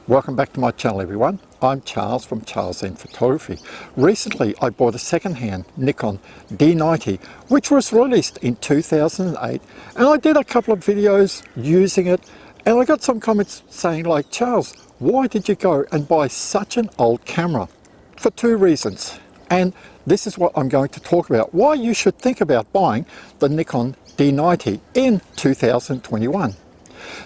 Welcome back to my channel, everyone. I'm Charles from Charles N Photography. Recently I bought a second-hand Nikon D90 which was released in 2008, and I did a couple of videos using it, and I got some comments saying like, Charles, why did you go and buy such an old camera? For two reasons, and this is what I'm going to talk about, why you should think about buying the Nikon D90 in 2021.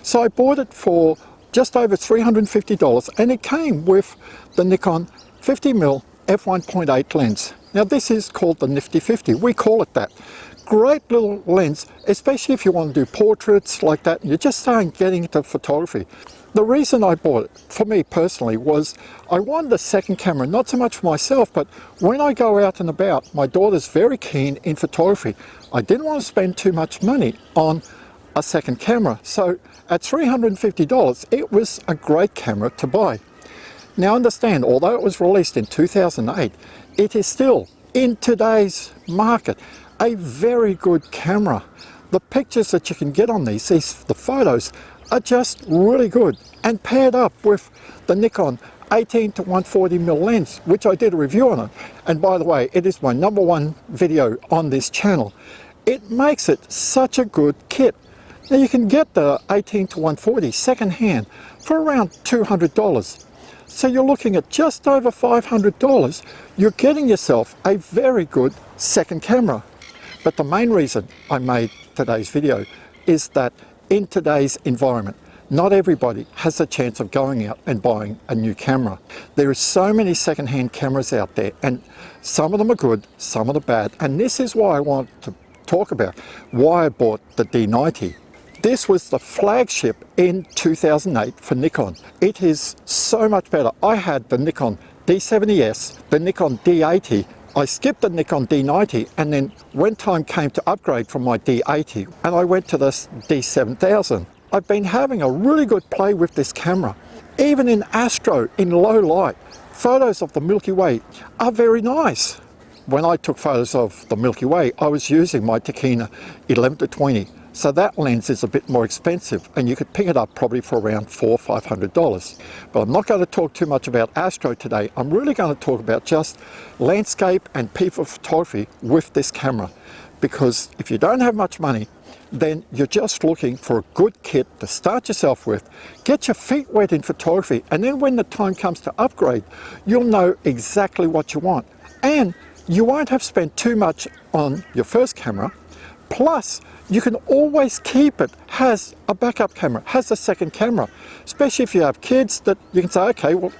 So I bought it for just over $350, and it came with the Nikon 50mm f1.8 lens. Now this is called the Nifty 50, we call it that. Great little lens, especially if you want to do portraits like that, and you're just starting getting into photography. The reason I bought it, for me personally, was I wanted a second camera, not so much for myself, but when I go out and about, my daughter's very keen in photography. I didn't want to spend too much money on a second camera, so at $350 it was a great camera to buy. Now understand, although it was released in 2008, it is still, in today's market, a very good camera. The pictures that you can get on the photos are just really good, and paired up with the Nikon 18 to 140mm lens, which I did a review on it, and by the way, it is my #1 video on this channel. It makes it such a good kit. Now you can get the 18 to 140 second hand for around $200. So you're looking at just over $500. You're getting yourself a very good second camera. But the main reason I made today's video is that in today's environment, not everybody has a chance of going out and buying a new camera. There are so many second-hand cameras out there, and some of them are good, some of them are bad. And this is why I want to talk about why I bought the D90. This was the flagship in 2008 for Nikon. It is so much better. I had the Nikon D70S, the Nikon D80. I skipped the Nikon D90, and then when time came to upgrade from my D80, and I went to this D7000. I've been having a really good play with this camera. Even in astro, in low light, photos of the Milky Way are very nice. When I took photos of the Milky Way, I was using my Nikon 11 to 20. So that lens is a bit more expensive, and you could pick it up probably for around $400 or $500. But I'm not going to talk too much about astro today. I'm really going to talk about just landscape and people photography with this camera. Because if you don't have much money, then you're just looking for a good kit to start yourself with, get your feet wet in photography, and then when the time comes to upgrade, you'll know exactly what you want. And you won't have spent too much on your first camera. Plus, you can always keep it, has a backup camera, has a second camera, especially if you have kids that you can say, okay, well,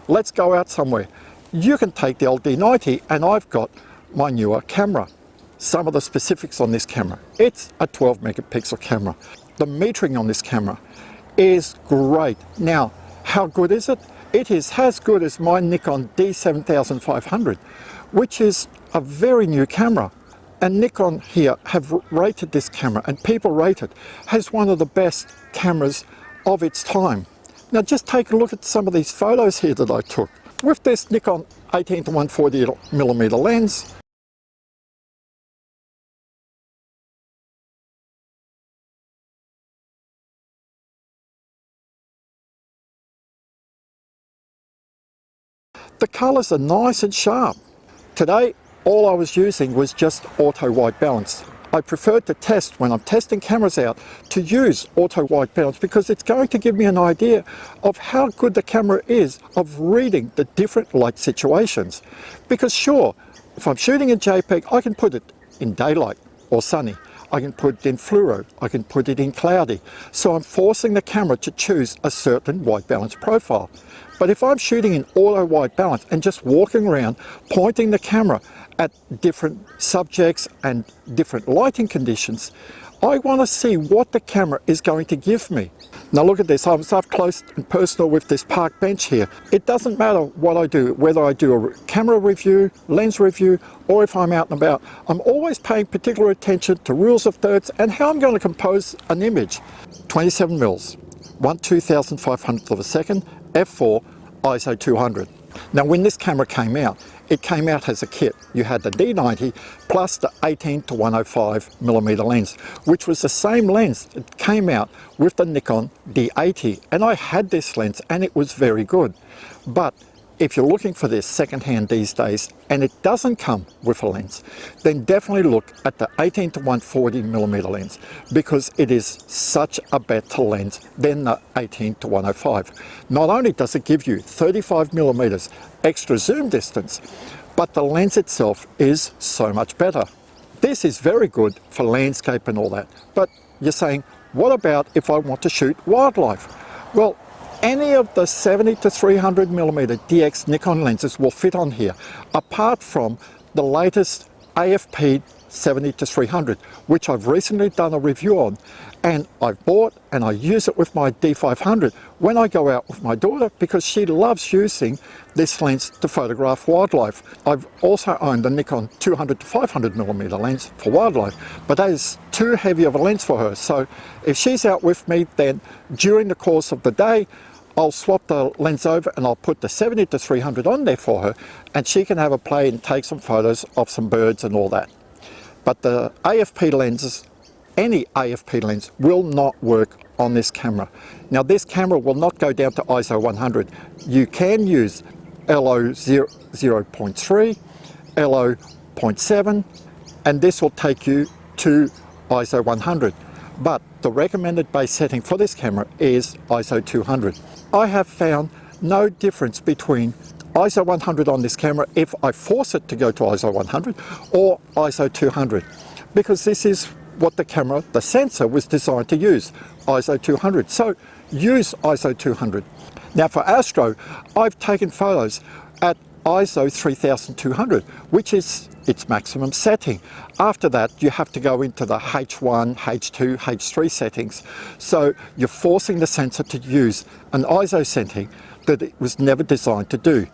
let's go out somewhere. You can take the old D90, and I've got my newer camera. Some of the specifics on this camera. It's a 12 megapixel camera. The metering on this camera is great. Now, how good is it? It is as good as my Nikon D7500, which is a very new camera. And Nikon here have rated this camera, and people rate it as one of the best cameras of its time. Now just take a look at some of these photos here that I took. With this Nikon 18 to 140mm lens, the colours are nice and sharp. Today, all I was using was just auto white balance. I prefer to test, when I'm testing cameras out, to use auto white balance because it's going to give me an idea of how good the camera is of reading the different light situations. Because sure, if I'm shooting a JPEG, I can put it in daylight or sunny. I can put it in fluoro, I can put it in cloudy. So I'm forcing the camera to choose a certain white balance profile. But if I'm shooting in auto white balance and just walking around pointing the camera at different subjects and different lighting conditions, I want to see what the camera is going to give me. Now look at this, I'm up close and personal with this park bench here. It doesn't matter what I do, whether I do a camera review, lens review, or if I'm out and about. I'm always paying particular attention to rules of thirds and how I'm going to compose an image. 27mm, 1/2500th of a second, f4, ISO 200. Now when this camera came out, it came out as a kit. You had the D90 plus the 18 to 105 millimeter lens, which was the same lens that came out with the Nikon D80. And I had this lens and it was very good. But if you're looking for this secondhand these days and it doesn't come with a lens, then definitely look at the 18 to 140 millimeter lens, because it is such a better lens than the 18 to 105. Not only does it give you 35 millimeters extra zoom distance, but the lens itself is so much better. This is very good for landscape and all that. But you're saying, what about if I want to shoot wildlife? Well, any of the 70 to 300 millimeter DX Nikon lenses will fit on here, apart from the latest AFP 70 to 300, which I've recently done a review on, and I've bought and I use it with my D500 when I go out with my daughter, because she loves using this lens to photograph wildlife. I've also owned the Nikon 200 to 500 millimeter lens for wildlife, but that is too heavy of a lens for her. So if she's out with me, then during the course of the day, I'll swap the lens over and I'll put the 70 to 300 on there for her, and she can have a play and take some photos of some birds and all that. But the AFP lenses, any AFP lens, will not work on this camera. Now this camera will not go down to ISO 100. You can use LO 0.3, LO 0.7, and this will take you to ISO 100. But the recommended base setting for this camera is ISO 200. I have found no difference between ISO 100 on this camera if I force it to go to ISO 100 or ISO 200, because this is what the camera, the sensor, was designed to use, ISO 200. So use ISO 200. Now for Astro, I've taken photos at ISO 3200, which is its maximum setting. After that, you have to go into the H1, H2, H3 settings. So you're forcing the sensor to use an ISO setting that it was never designed to do.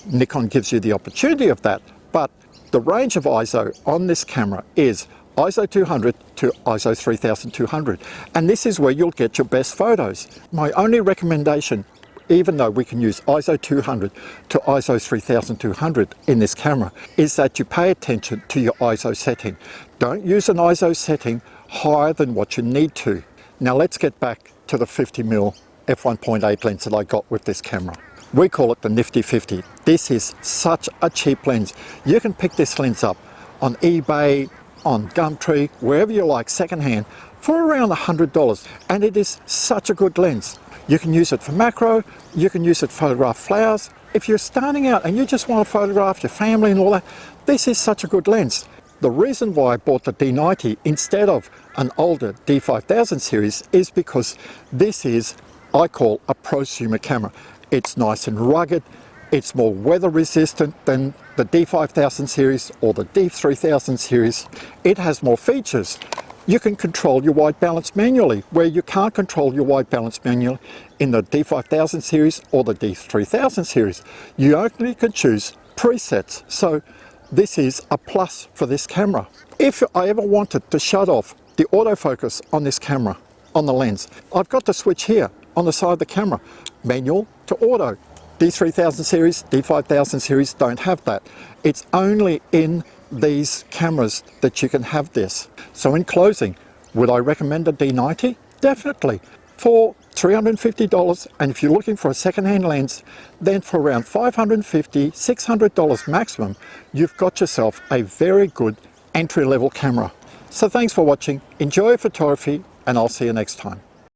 Nikon gives you the opportunity of that, but the range of ISO on this camera is ISO 200 to ISO 3200, and this is where you'll get your best photos. My only recommendation, even though we can use ISO 200 to ISO 3200 in this camera, is that you pay attention to your ISO setting. Don't use an ISO setting higher than what you need to. Now let's get back to the 50mm f1.8 lens that I got with this camera. We call it the Nifty 50. This is such a cheap lens. You can pick this lens up on eBay, on Gumtree, wherever you like, secondhand, for around $100, and it is such a good lens. You can use it for macro, you can use it to photograph flowers. If you're starting out and you just want to photograph your family and all that, this is such a good lens. The reason why I bought the D90 instead of an older D5000 series is because this is, I call, a prosumer camera. It's nice and rugged, it's more weather resistant than the D5000 series or the D3000 series. It has more features. You can control your white balance manually, where you can't control your white balance manually in the D5000 series or the D3000 series. You only can choose presets. So this is a plus for this camera. If I ever wanted to shut off the autofocus on this camera, on the lens, I've got the switch here on the side of the camera, manual to auto. D3000 series, D5000 series don't have that. It's only in these cameras that you can have this. So in closing, would I recommend a D90? Definitely. For $350, and if you're looking for a second-hand lens, then for around $550, $600 maximum, you've got yourself a very good entry-level camera. So thanks for watching, enjoy your photography, and I'll see you next time.